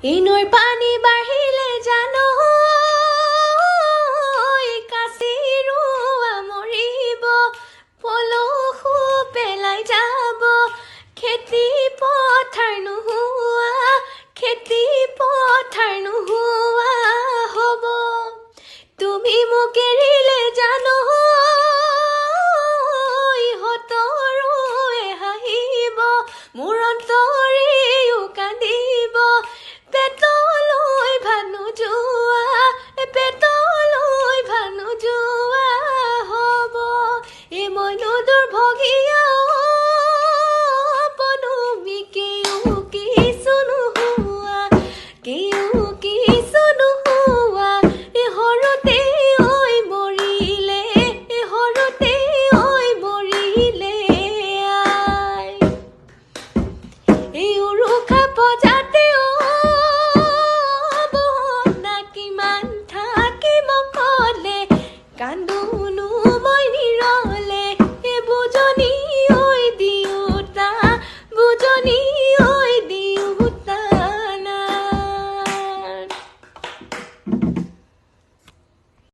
এই নৈৰ পানী বাঢ়িলে জানো কাচিৰোৱা মৰিব পলসু পেলাই যাব খেতি পথাৰ নোহোৱা হ'ব তুমি মোক এৰিলে জানো ইহঁতৰোৱে হাঁহিব মোৰ অন্তৰেও কান্দিব পেটলৈ ভানু যোৱা হ'ব এই মইনো দুৰ্ভগীয়া পদুমী কেও কিছু নোহোৱা এহৰতে ঐ মৰিলে আই এই উৰুষা বজাতে বহনা কিমান থাকিম অকলে কান্দোনো